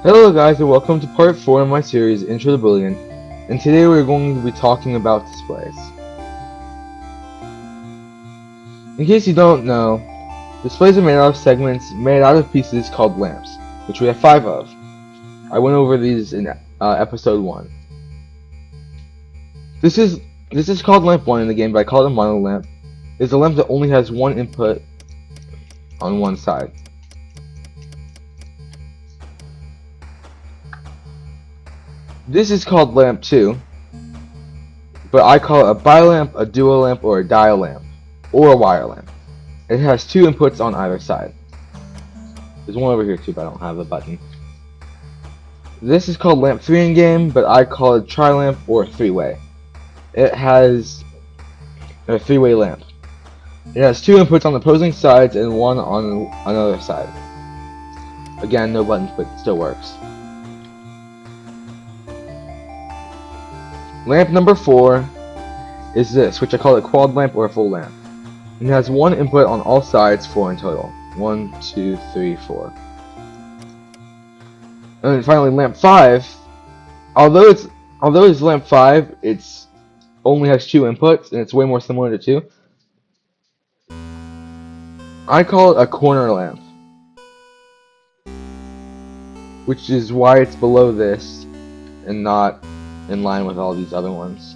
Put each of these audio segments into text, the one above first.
Hello guys and welcome to part 4 of my series Intro to Boolean, and today we're going to be talking about displays. In case you don't know, displays are made out of segments made out of pieces called lamps, which we have 5 of. I went over these in episode 1. This is called lamp 1 in the game, but I call it a mono lamp. It's a lamp that only has one input on one side. This is called lamp 2, but I call it a bilamp, a dual lamp, or a dial lamp, or a wire lamp. It has 2 inputs on either side. There's one over here too, but I don't have a button. This is called lamp 3 in game, but I call it tri-lamp or 3-way. It has a 3-way lamp. It has 2 inputs on the opposing sides and 1 on another side. Again, no buttons, but it still works. Lamp number 4 is this, which I call a quad lamp or a full lamp. It has 1 input on all sides, 4 in total. 1, 2, 3, 4. And then finally, lamp 5. Although it's lamp 5, it's only has 2 inputs, and it's way more similar to 2. I call it a corner lamp, which is why it's below this and not in line with all these other ones.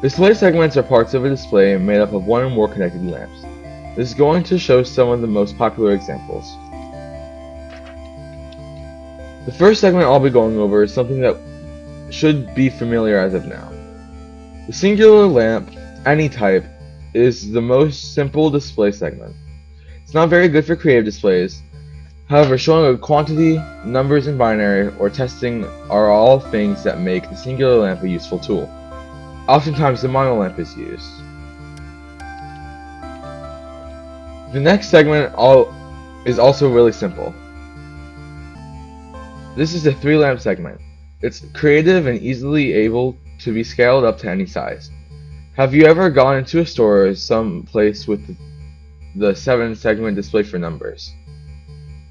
Display segments are parts of a display made up of one or more connected lamps. This is going to show some of the most popular examples. The first segment I'll be going over is something that should be familiar as of now. The singular lamp, any type, is the most simple display segment. It's not very good for creative displays. However, showing a quantity, numbers in binary, or testing are all things that make the singular lamp a useful tool. Oftentimes the mono lamp is used. The next segment is also really simple. This is a 3-lamp segment. It's creative and easily able to be scaled up to any size. Have you ever gone into a store or some place with the 7-segment display for numbers?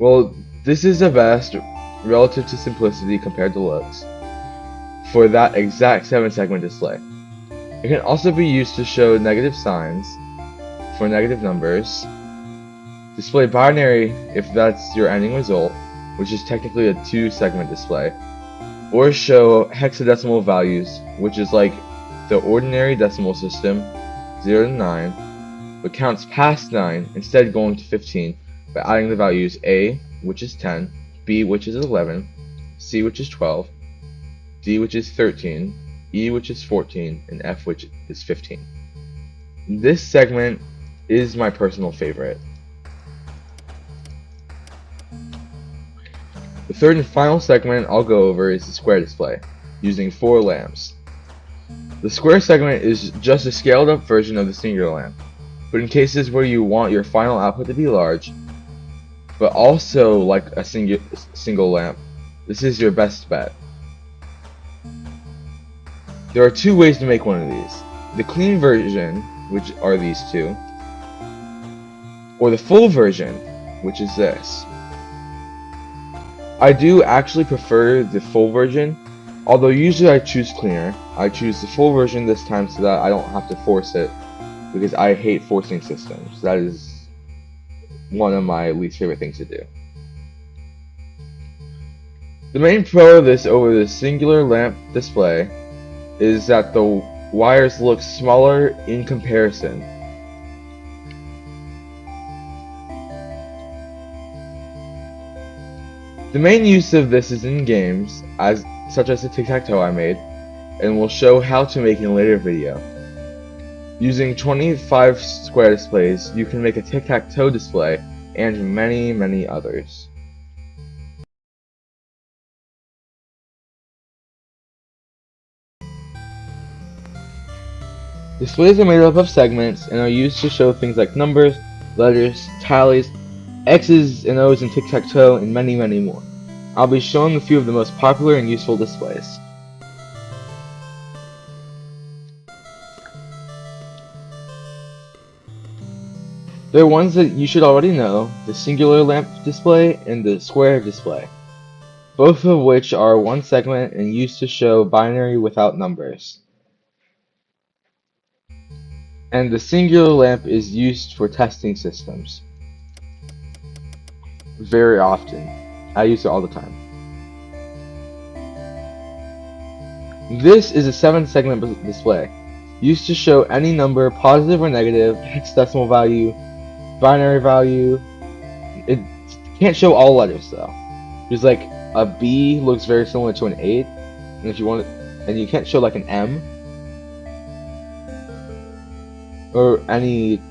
Well, this is the best relative to simplicity compared to looks for that exact 7-segment display. It can also be used to show negative signs for negative numbers, display binary if that's your ending result, which is technically a 2-segment display, or show hexadecimal values, which is like the ordinary decimal system, 0 to 9, but counts past 9, instead going to 15 by adding the values A, which is 10, B, which is 11, C, which is 12, D, which is 13, E, which is 14, and F, which is 15. This segment is my personal favorite. The third and final segment I'll go over is the square display, using 4 lamps. The square segment is just a scaled up version of the singular lamp, but in cases where you want your final output to be large, but also like a single lamp, this is your best bet. There are 2 ways to make one of these. The clean version, which are these 2, or the full version, which is this. I do actually prefer the full version, although usually I choose cleaner. I choose the full version this time so that I don't have to force it, because I hate forcing systems. That is one of my least favorite things to do. The main pro of this over the singular lamp display is that the wires look smaller in comparison. The main use of this is in games, such as the tic-tac-toe I made, and will show how to make in a later video. Using 25 square displays, you can make a tic-tac-toe display, and many, many others. Displays are made up of segments and are used to show things like numbers, letters, tallies, X's and O's in tic-tac-toe, and many, many more. I'll be showing a few of the most popular and useful displays. There are ones that you should already know, the singular lamp display and the square display, both of which are one segment and used to show binary without numbers. And the singular lamp is used for testing systems. Very often. I use it all the time. This is a 7-segment display, used to show any number, positive or negative, hexadecimal value, binary value. It can't show all letters though. There's like a B looks very similar to an 8, and if you want it, and you can't show like an M or any.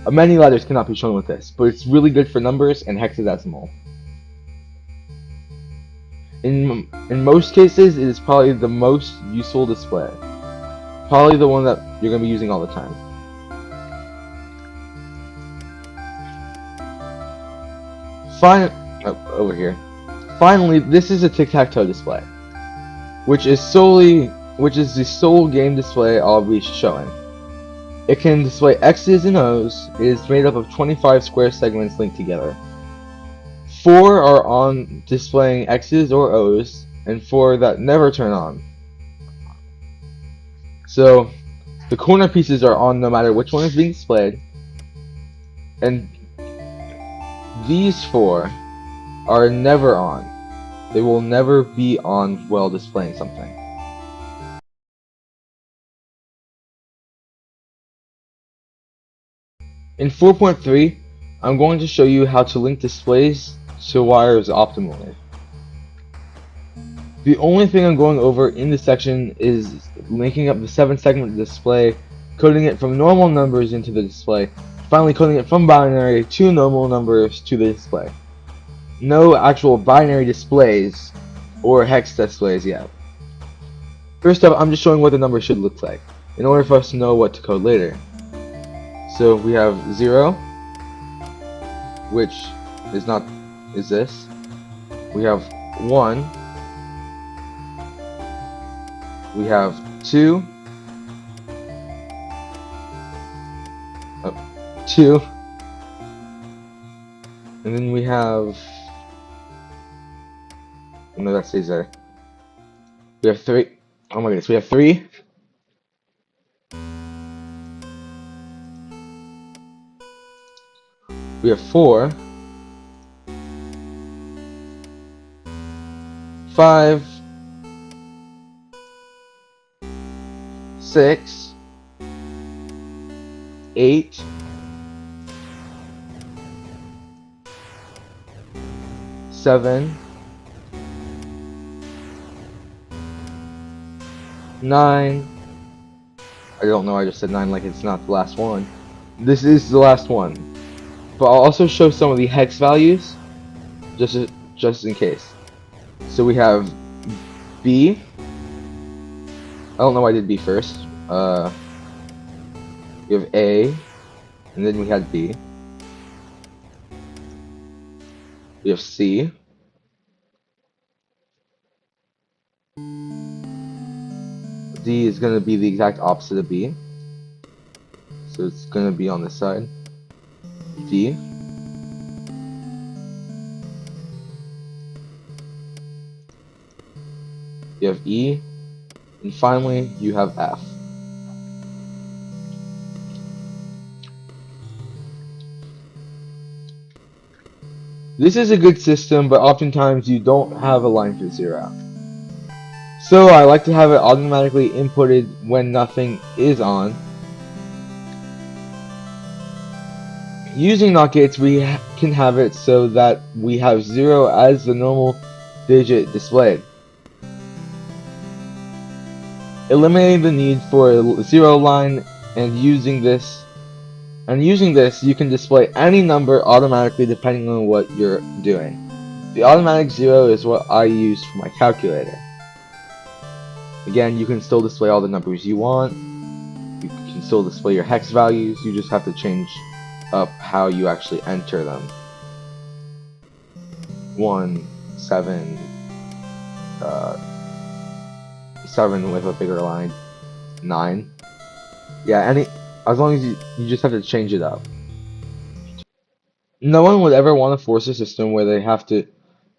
Many letters cannot be shown with this, but it's really good for numbers and hexadecimal. In most cases, it is probably the most useful display. Probably the one that you're going to be using all the time. Over here. Finally, this is a tic-tac-toe display, which is the sole game display I'll be showing. It can display X's and O's. It is made up of 25 square segments linked together. 4 are on displaying X's or O's, and 4 that never turn on. So, the corner pieces are on no matter which one is being displayed, and these 4 are never on. They will never be on while displaying something. In 4.3, I'm going to show you how to link displays to wires optimally. The only thing I'm going over in this section is linking up the 7-segment display, coding it from normal numbers into the display, finally coding it from binary to normal numbers to the display. No actual binary displays or hex displays yet. First up, I'm just showing what the number should look like, in order for us to know what to code later. So we have 0, which is this. We have 1. We have 2. 2. And then we have... No, that stays there. We have 3. Oh my goodness, we have 3. We have 4. 5. 6. 8. 7. 9. I don't know, I just said 9 like it's not the last one. This is the last one. But I'll also show some of the hex values, just in case. So we have B. I don't know why I did B first. We have A, and then we had B. We have C. D is going to be the exact opposite of B. So it's going to be on this side. D. You have E. And finally, you have F. This is a good system, but oftentimes you don't have a line for 0. So I like to have it automatically inputted when nothing is on. Using NOT gates, we can have it so that we have 0 as the normal digit displayed, eliminating the need for a 0 line. And using this, you can display any number automatically depending on what you're doing. The automatic 0 is what I use for my calculator. Again, you can still display all the numbers you want. You can still display your hex values. You just have to change up how you actually enter them. 1, 7, 7 with a bigger line, 9. Yeah, as long as you just have to change it up. No one would ever want to force a system where they have to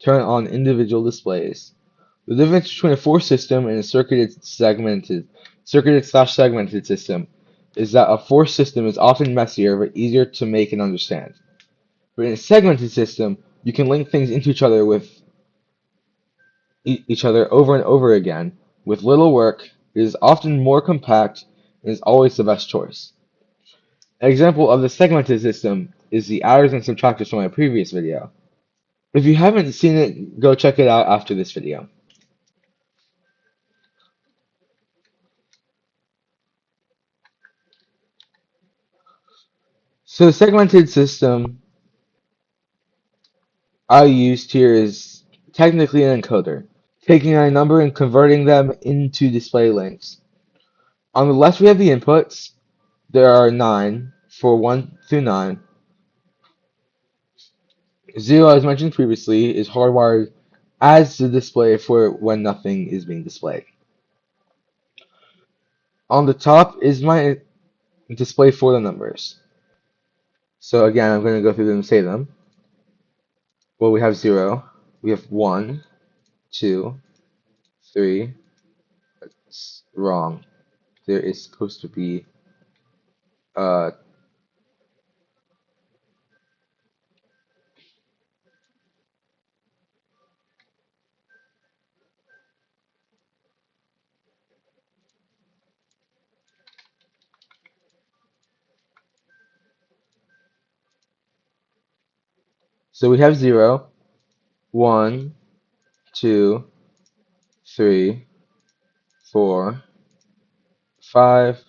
turn on individual displays. The difference between a forced system and a circuited/segmented system is that a forced system is often messier but easier to make and understand. But in a segmented system, you can link things into each other with each other over and over again with little work. It is often more compact and is always the best choice. An example of the segmented system is the adders and subtractors from my previous video. If you haven't seen it, go check it out after this video. So the segmented system I used here is technically an encoder, taking a number and converting them into display links. On the left we have the inputs. There are 9 for 1 through 9. 0, as mentioned previously, is hardwired as the display for when nothing is being displayed. On the top is my display for the numbers. So again, I'm going to go through them and say them. Well, we have 0, we have 1, 2, 3. That's wrong. There is supposed to be uh, so we have 0, 1, 2, 3, 4, 5,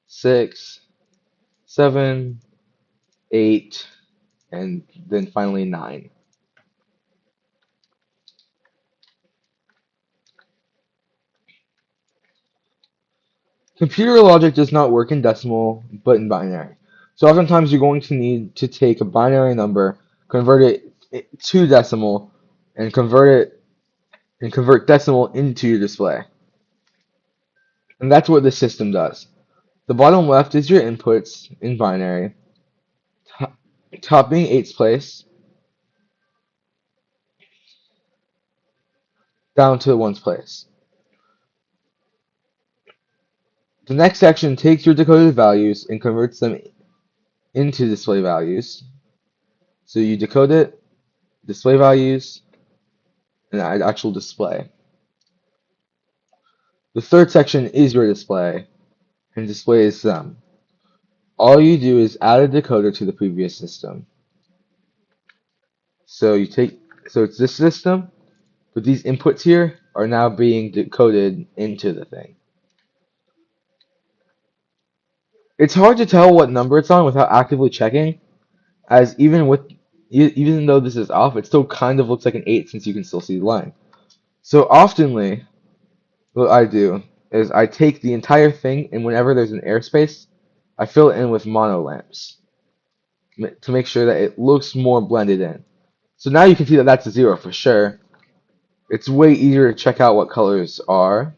6, 7, 8, and then finally 9. Computer logic does not work in decimal, but in binary. So oftentimes you're going to need to take a binary number, convert it to decimal, and convert decimal into your display. And that's what this system does. The bottom left is your inputs in binary, top being 8's place, down to 1's place. The next section takes your decoded values and converts them into display values. So you decode it, display values, and actual display. The third section is your display, and displays them. All you do is add a decoder to the previous system. So it's this system, but these inputs here are now being decoded into the thing. It's hard to tell what number it's on without actively checking, as even though this is off, it still kind of looks like an 8 since you can still see the line. So oftenly, what I do is I take the entire thing, and whenever there's an airspace, I fill it in with mono lamps to make sure that it looks more blended in. So now you can see that that's a 0 for sure. It's way easier to check out what colors are.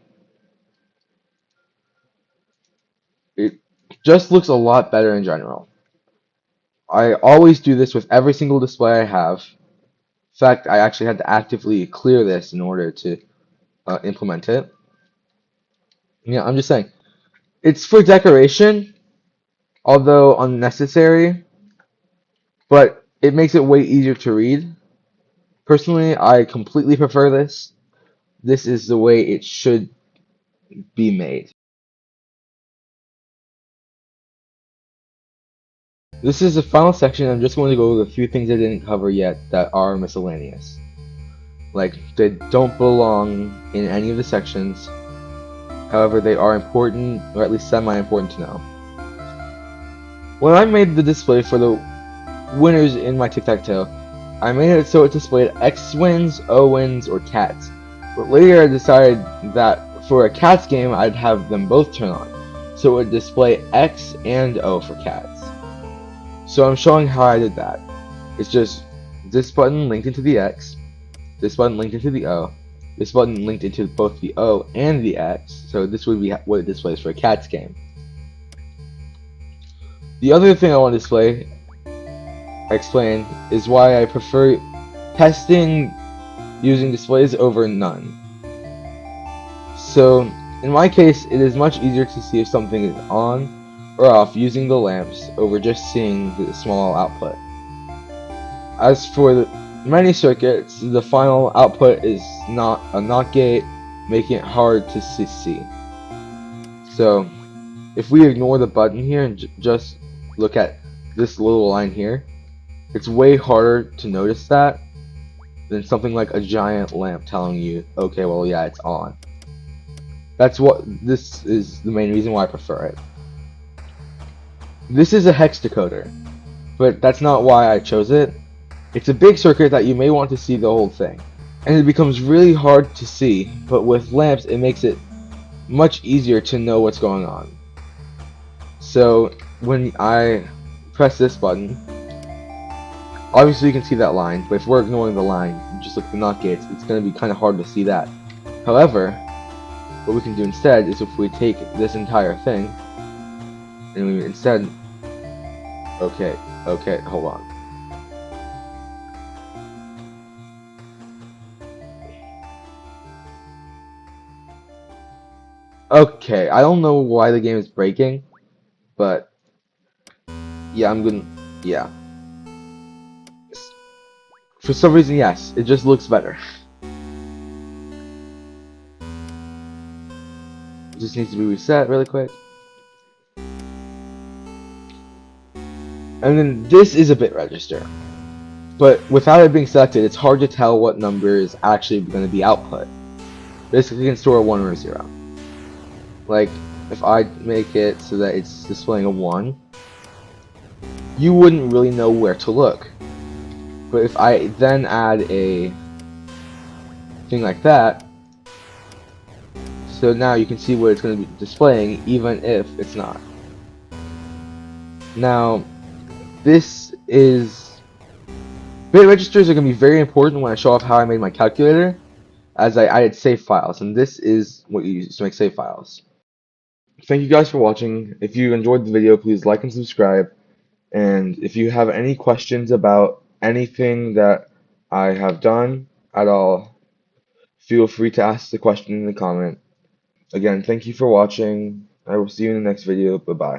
It just looks a lot better in general. I always do this with every single display I have. In fact, I actually had to actively clear this in order to implement it. Yeah, I'm just saying. It's for decoration, although unnecessary, but it makes it way easier to read. Personally, I completely prefer this. This is the way it should be made. This is the final section. I'm just going to go over a few things I didn't cover yet that are miscellaneous. Like, they don't belong in any of the sections. However, they are important, or at least semi-important to know. When I made the display for the winners in my tic-tac-toe, I made it so it displayed X wins, O wins, or cats. But later I decided that for a cats game, I'd have them both turn on. So it would display X and O for cats. So I'm showing how I did that. It's just this button linked into the X, this button linked into the O, this button linked into both the O and the X, so this would be what it displays for a cats game. The other thing I want to display I explained, is why I prefer testing using displays over none. So, in my case, it is much easier to see if something is on or off using the lamps over just seeing the small output. As for many circuits, the final output is not a NOT gate, making it hard to see. So, if we ignore the button here and just look at this little line here, it's way harder to notice that than something like a giant lamp telling you, okay, well, yeah, it's on. This is the main reason why I prefer it. This is a hex decoder, but that's not why I chose it. It's a big circuit that you may want to see the whole thing, and it becomes really hard to see, but with lamps it makes it much easier to know what's going on. So when I press this button, obviously you can see that line, but if we're ignoring the line, just like the NOT gates, it's going to be kind of hard to see that. However, what we can do instead is if we take this entire thing, and we instead, okay, hold on. Okay, I don't know why the game is breaking, but yeah, yeah. For some reason, yes, it just looks better. It just needs to be reset really quick. And then this is a bit register. But without it being selected, it's hard to tell what number is actually going to be output. Basically, you can store a 1 or a 0. Like, if I make it so that it's displaying a 1, you wouldn't really know where to look. But if I then add a thing like that, so now you can see what it's going to be displaying, even if it's not. Now, this is... bit registers are going to be very important when I show off how I made my calculator, as I added save files, and this is what you use to make save files. Thank you guys for watching. If you enjoyed the video, please like and subscribe. And if you have any questions about anything that I have done at all, feel free to ask the question in the comment. Again, thank you for watching. I will see you in the next video. Bye-bye.